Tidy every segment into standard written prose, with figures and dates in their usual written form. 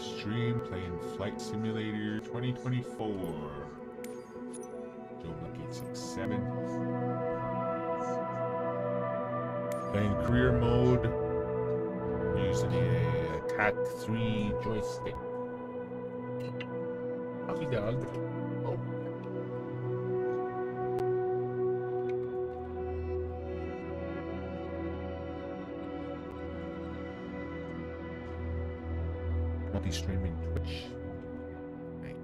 stream playing Flight Simulator 2024. JoeBlack867. Playing career mode using the Attack 3 joystick. Puppy dog. Oh. Multi-streaming Twitch. Right.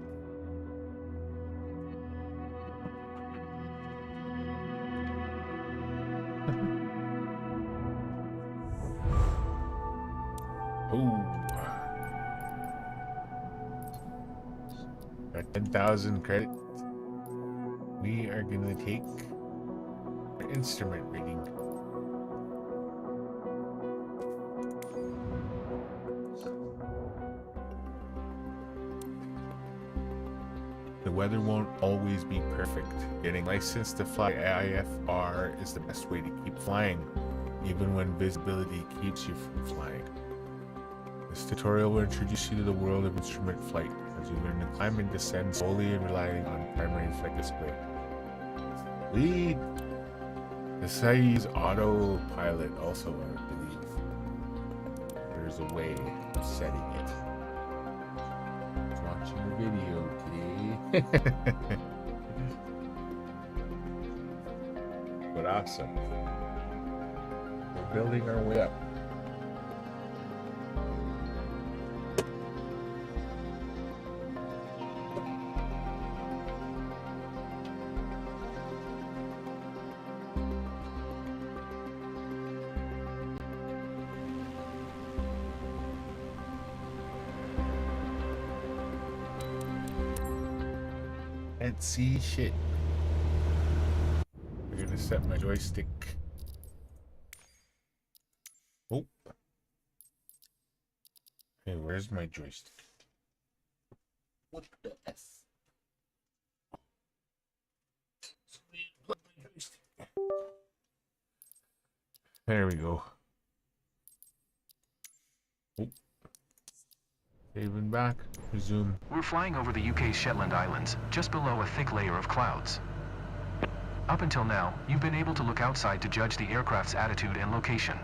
Oh. Got 10,000 credit. We are gonna take the instrument reading. The weather won't always be perfect. Getting licensed to fly IFR is the best way to keep flying, even when visibility keeps you from flying. This tutorial will introduce you to the world of instrument flight, as you learn to climb and descend solely and relying on primary flight display. Lead! Besides autopilot also, I believe. There's a way of setting it. Watching a video today. But awesome. We're building our way up. Can't see shit. I'm gonna set my joystick. Oh. Hey, where's my joystick? What the F? There we go. Oh. Saving back. Resume. We're flying over the UK's Shetland Islands, just below a thick layer of clouds. Up until now, you've been able to look outside to judge the aircraft's attitude and location.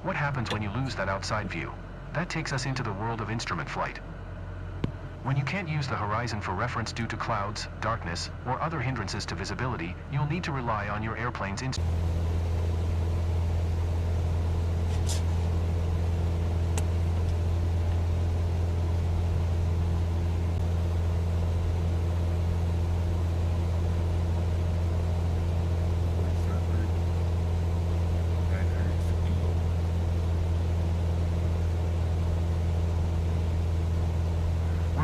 What happens when you lose that outside view? That takes us into the world of instrument flight. When you can't use the horizon for reference due to clouds, darkness, or other hindrances to visibility, you'll need to rely on your airplane's instrument.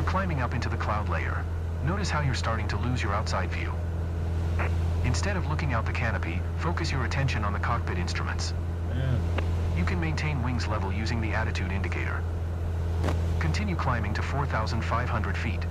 Climbing up into the cloud layer. Notice how you're starting to lose your outside view. Instead of looking out the canopy, focus your attention on the cockpit instruments. You can maintain wings level using the attitude indicator. Continue climbing to 4,500 feet.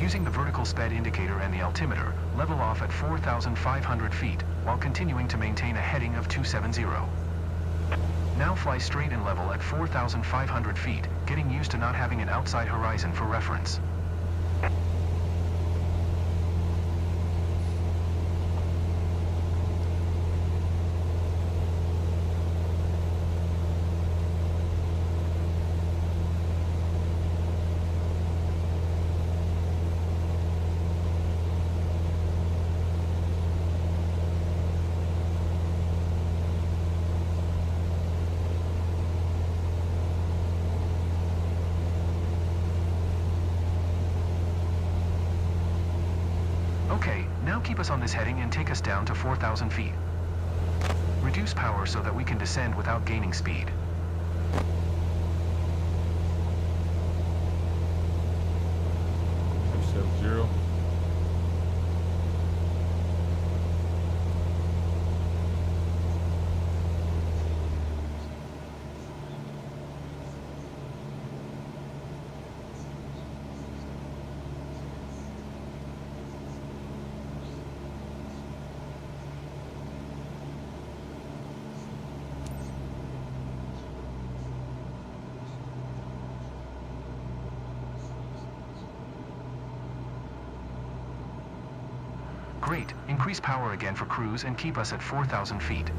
Using the vertical sped indicator and the altimeter, level off at 4,500 feet, while continuing to maintain a heading of 270. Now fly straight and level at 4,500 feet, getting used to not having an outside horizon for reference. Okay, now keep us on this heading and take us down to 4,000 feet. Reduce power so that we can descend without gaining speed. Sub-Zero. Great. Increase power again for cruise and keep us at 4,000 feet.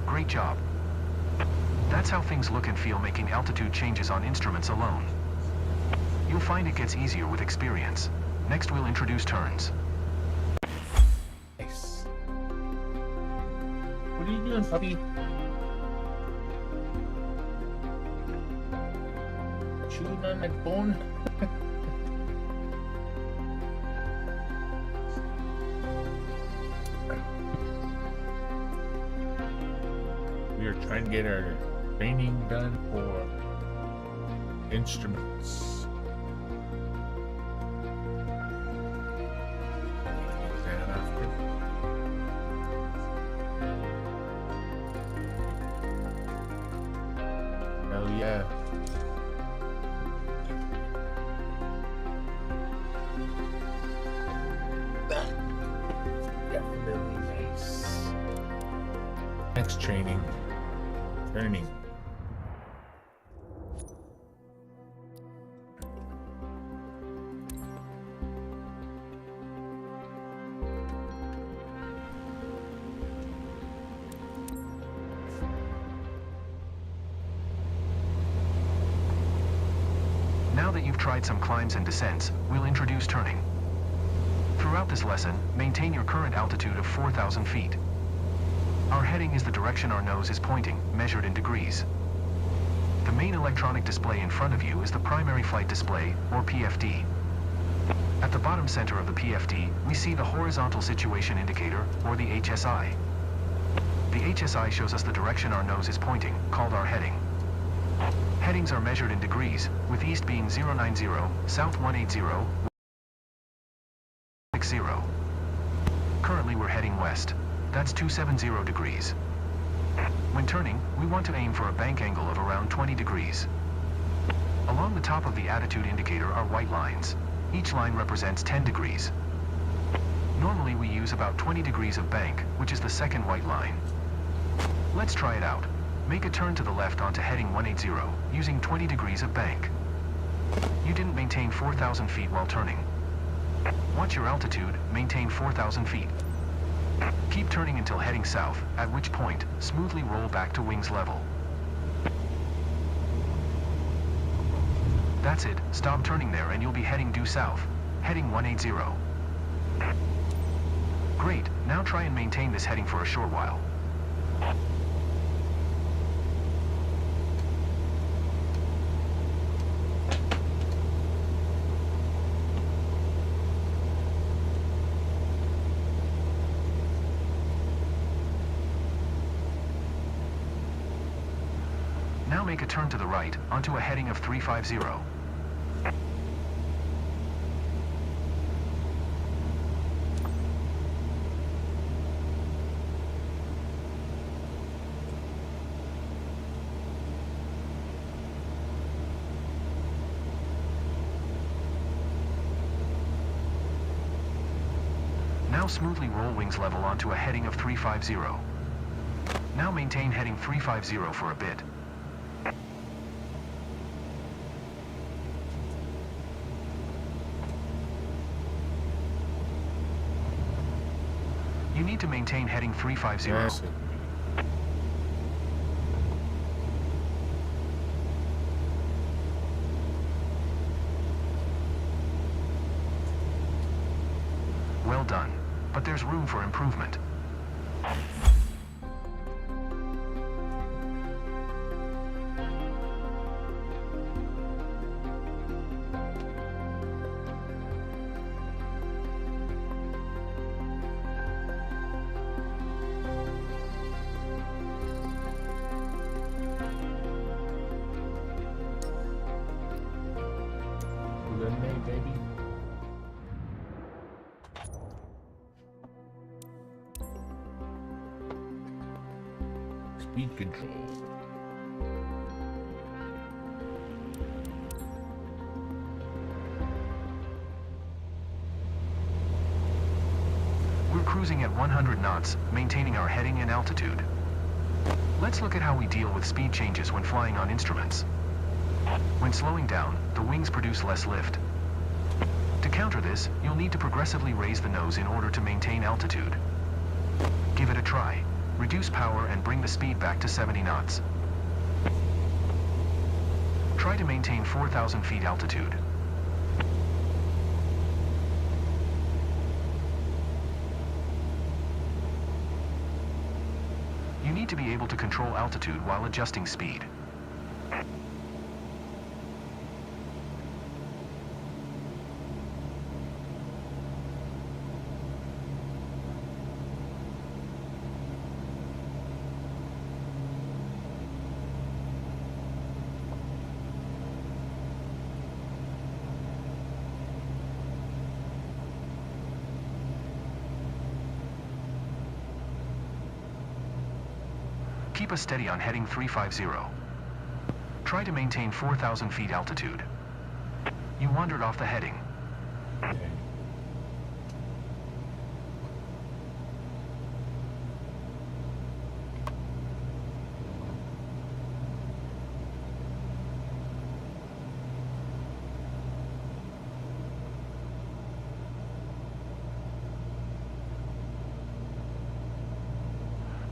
Great job. That's how things look and feel making altitude changes on instruments alone. You'll find it gets easier with experience. Next we'll introduce turns. Nice. What are you doing, puppy? Chewing on that bone? We are trying to get our training done for instruments. Exam after. Hell yeah. Definitely nice. Next training. Turning. Now that you've tried some climbs and descents, we'll introduce turning. Throughout this lesson, maintain your current altitude of 4,000 feet. Our heading is the direction our nose is pointing, measured in degrees. The main electronic display in front of you is the primary flight display, or PFD. At the bottom center of the PFD, we see the horizontal situation indicator, or the HSI. The HSI shows us the direction our nose is pointing, called our heading. Headings are measured in degrees, with east being 090, south 180, 60. Currently we're heading west. That's 270 degrees. When turning, we want to aim for a bank angle of around 20 degrees. Along the top of the attitude indicator are white lines. Each line represents 10 degrees. Normally we use about 20 degrees of bank, which is the second white line. Let's try it out. Make a turn to the left onto heading 180, using 20 degrees of bank. You didn't maintain 4,000 feet while turning. Watch your altitude, maintain 4,000 feet. Keep turning until heading south, at which point, smoothly roll back to wings level. That's it, stop turning there and you'll be heading due south. Heading 180. Great, now try and maintain this heading for a short while. Now make a turn to the right, onto a heading of 350. Now smoothly roll wings level onto a heading of 350. Now maintain heading 350 for a bit. You need to maintain heading 350. Yes. but there's room for improvement. Baby. Speed control. We're cruising at 100 knots, maintaining our heading and altitude. Let's look at how we deal with speed changes when flying on instruments. When slowing down, the wings produce less lift. To counter this, you'll need to progressively raise the nose in order to maintain altitude. Give it a try. Reduce power and bring the speed back to 70 knots. Try to maintain 4,000 feet altitude. You need to be able to control altitude while adjusting speed. Keep us steady on heading 350. Try to maintain 4,000 feet altitude. You wandered off the heading. Okay.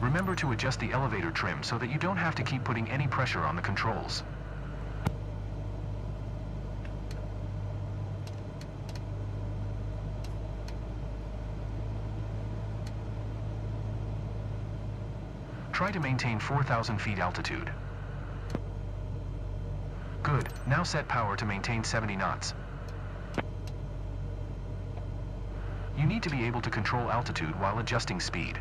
Remember to adjust the elevator trim so that you don't have to keep putting any pressure on the controls. Try to maintain 4,000 feet altitude. Good, now set power to maintain 70 knots. You need to be able to control altitude while adjusting speed.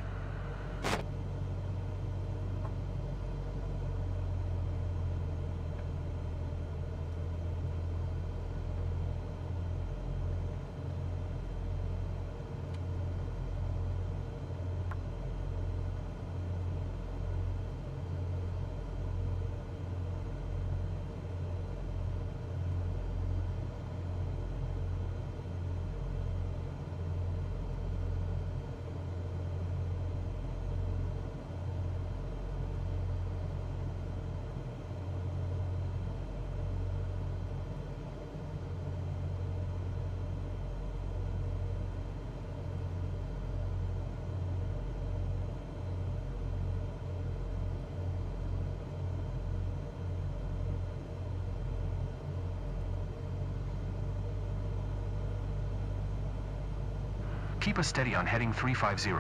Keep us steady on heading 350.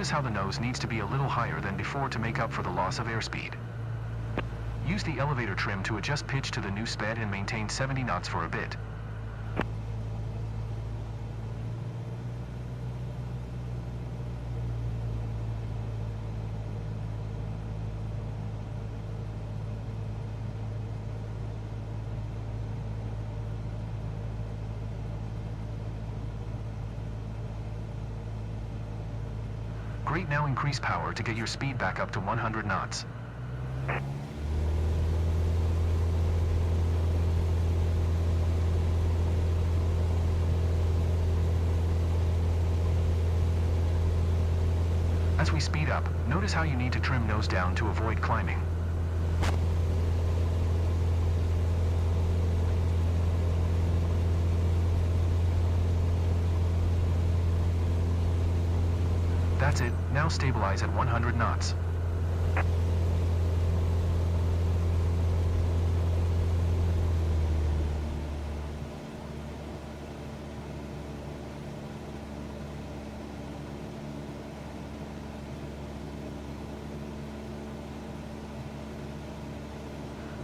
Notice how the nose needs to be a little higher than before to make up for the loss of airspeed. Use the elevator trim to adjust pitch to the new speed and maintain 70 knots for a bit. Great, now increase power to get your speed back up to 100 knots. As we speed up, notice how you need to trim nose down to avoid climbing. That's it, now stabilize at 100 knots.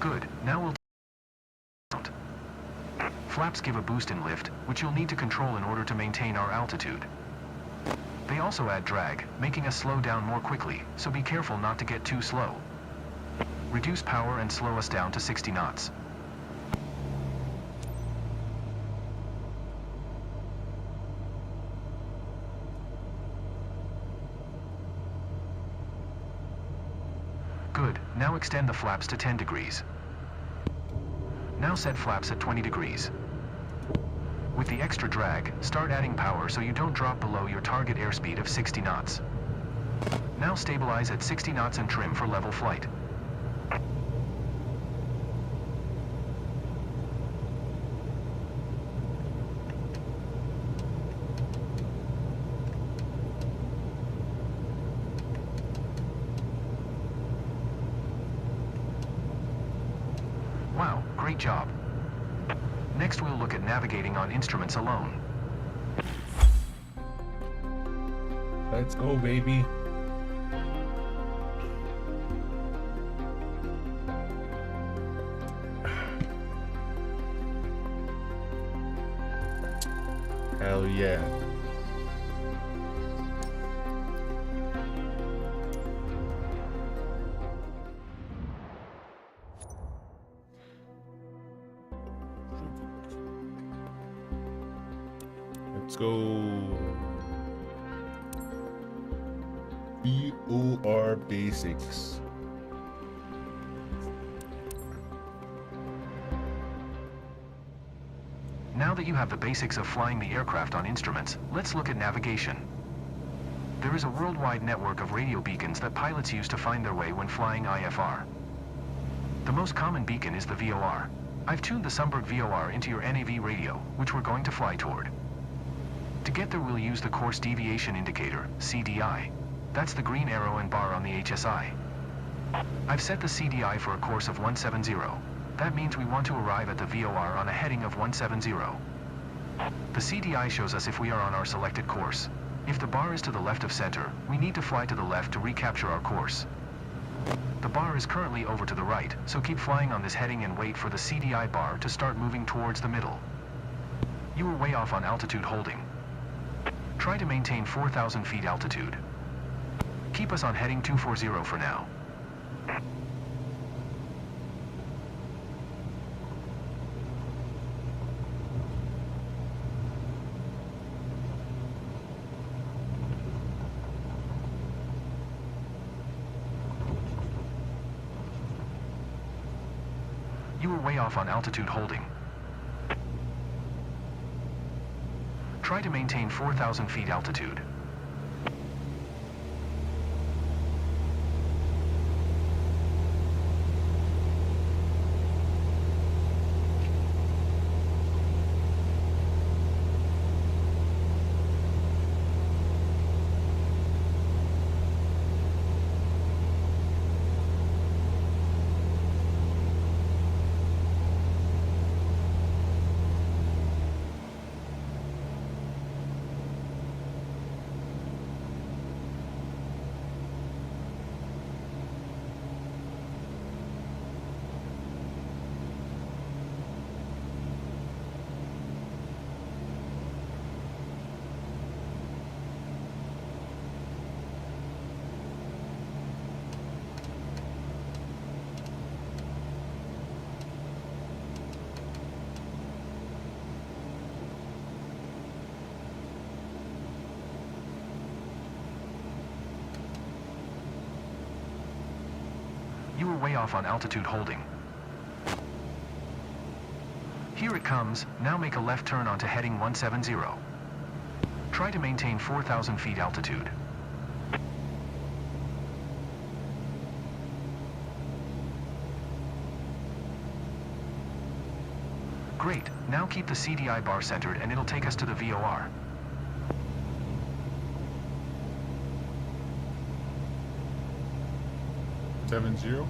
Good, now we'll count. Flaps give a boost in lift, which you'll need to control in order to maintain our altitude. They also add drag, making us slow down more quickly, so be careful not to get too slow. Reduce power and slow us down to 60 knots. Good, now extend the flaps to 10 degrees. Now set flaps at 20 degrees. With the extra drag, start adding power so you don't drop below your target airspeed of 60 knots. Now stabilize at 60 knots and trim for level flight. Wow, great job. Next we'll look at navigating on instruments alone. Let's go, baby. Hell yeah. Let's go. BOR basics. Now that you have the basics of flying the aircraft on instruments, let's look at navigation. There is a worldwide network of radio beacons that pilots use to find their way when flying IFR. The most common beacon is the VOR. I've tuned the Sunberg VOR into your NAV radio, which we're going to fly toward. To get there, we'll use the course deviation indicator, CDI. That's the green arrow and bar on the HSI. I've set the CDI for a course of 170. That means we want to arrive at the VOR on a heading of 170. The CDI shows us if we are on our selected course. If the bar is to the left of center, we need to fly to the left to recapture our course. The bar is currently over to the right, so keep flying on this heading and wait for the CDI bar to start moving towards the middle. You were way off on altitude holding. Try to maintain 4,000 feet altitude. Keep us on heading 240 for now. You were way off on altitude holding. Try to maintain 4,000 feet altitude. way off on altitude holding. Here it comes, now make a left turn onto heading 170. Try to maintain 4,000 feet altitude. Great, now keep the CDI bar centered and it'll take us to the VOR. Seven zero.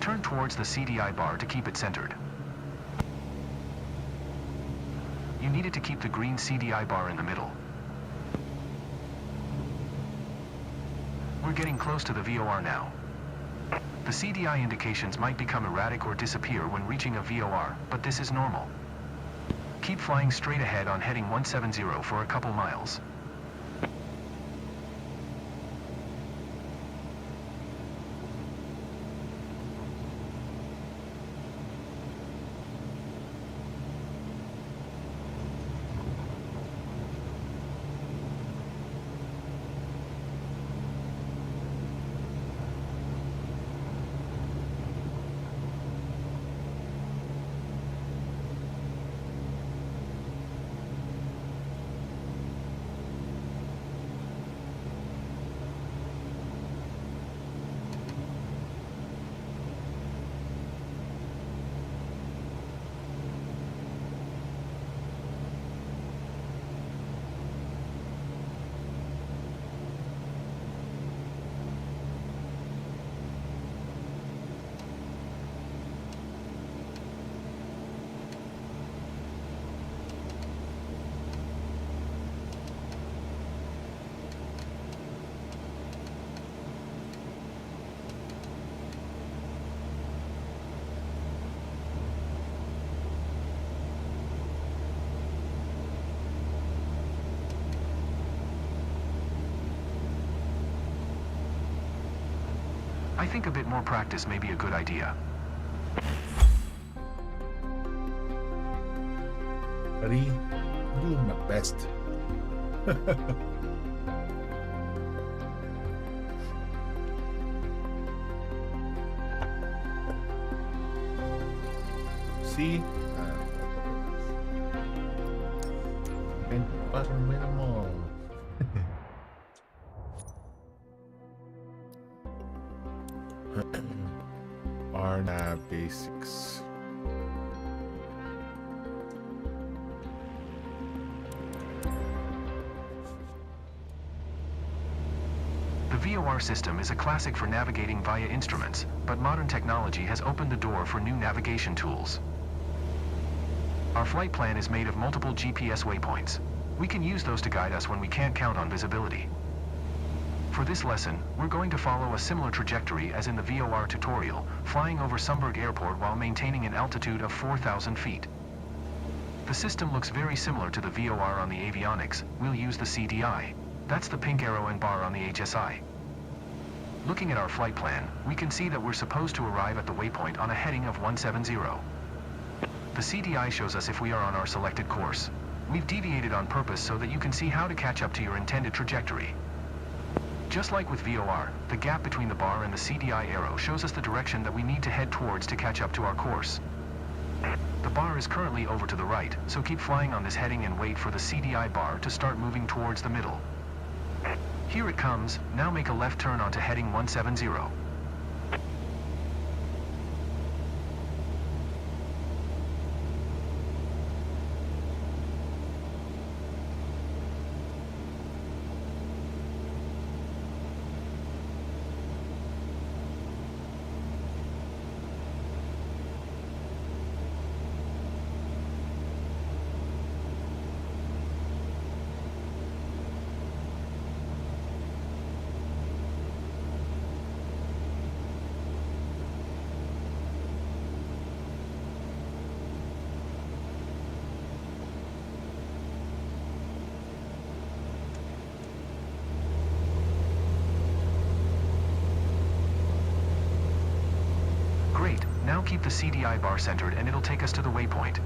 Turn towards the CDI bar to keep it centered. You needed to keep the green CDI bar in the middle. We're getting close to the VOR now. The CDI indications might become erratic or disappear when reaching a VOR, but this is normal. Keep flying straight ahead on heading 170 for a couple miles. I think a bit more practice may be a good idea. Buddy, I'm doing my best. See? Button minimal. RNAV basics. The VOR system is a classic for navigating via instruments, but modern technology has opened the door for new navigation tools. Our flight plan is made of multiple GPS waypoints. We can use those to guide us when we can't count on visibility. For this lesson, we're going to follow a similar trajectory as in the VOR tutorial, flying over Sumburg Airport while maintaining an altitude of 4,000 feet. The system looks very similar to the VOR on the avionics. We'll use the CDI. That's the pink arrow and bar on the HSI. Looking at our flight plan, we can see that we're supposed to arrive at the waypoint on a heading of 170. The CDI shows us if we are on our selected course. We've deviated on purpose so that you can see how to catch up to your intended trajectory. Just like with VOR, the gap between the bar and the CDI arrow shows us the direction that we need to head towards to catch up to our course. The bar is currently over to the right, so keep flying on this heading and wait for the CDI bar to start moving towards the middle. Here it comes, now make a left turn onto heading 170. keep the CDI bar centered and it'll take us to the waypoint.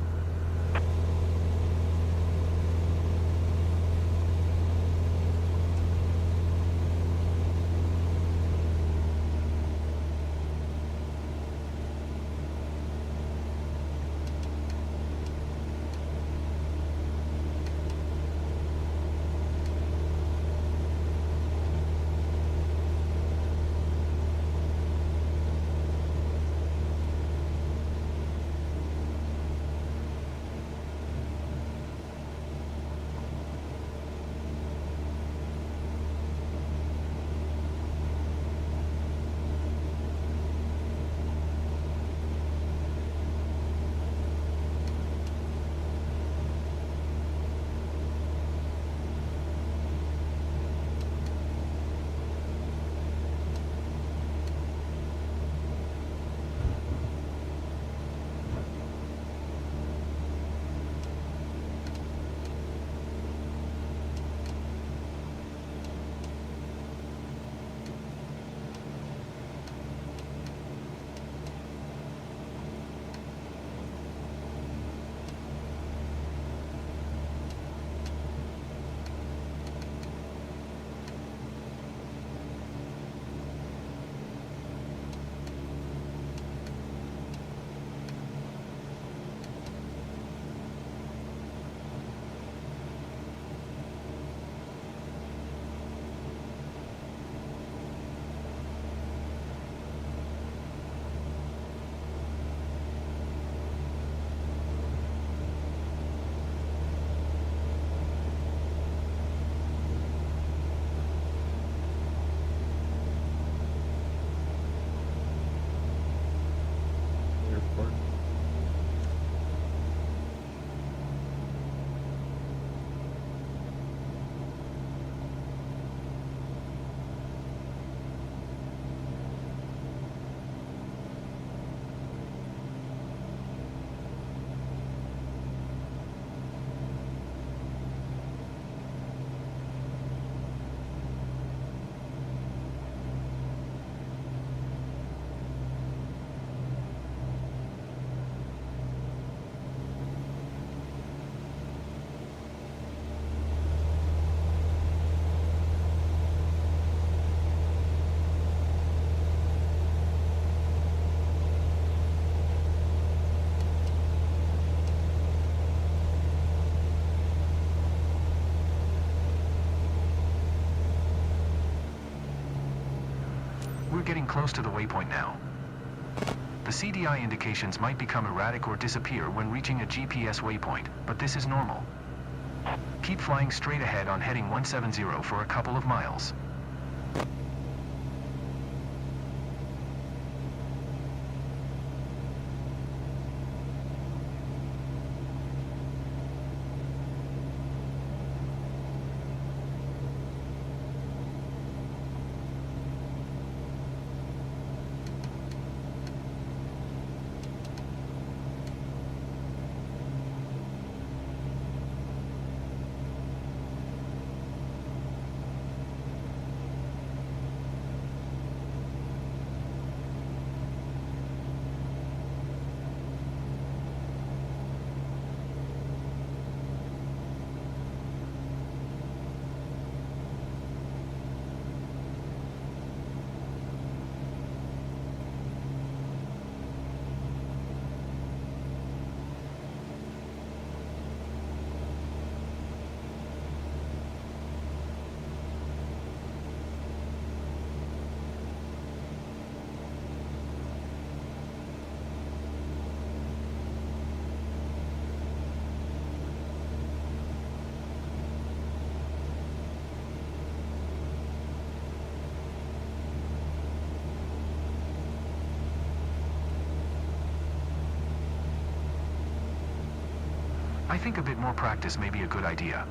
We're getting close to the waypoint now. The CDI indications might become erratic or disappear when reaching a GPS waypoint, but this is normal. Keep flying straight ahead on heading 170 for a couple of miles. I think a bit more practice may be a good idea.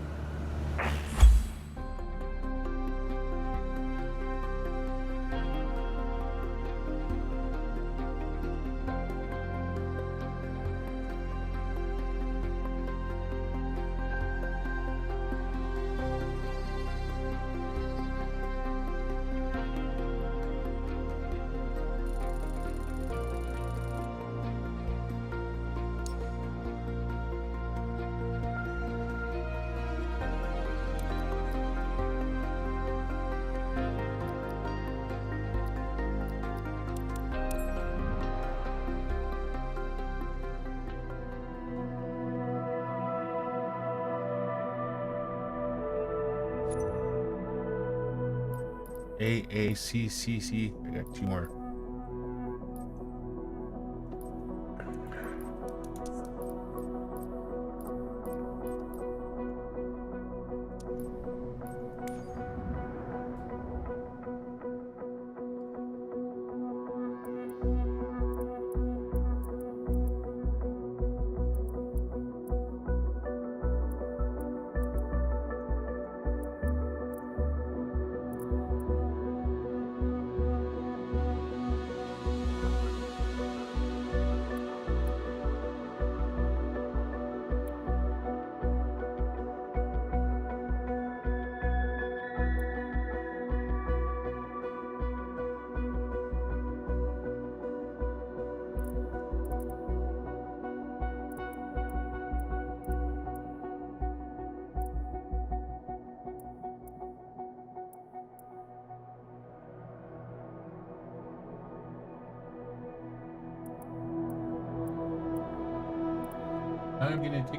AACCC. I got 2 more. I'm gonna take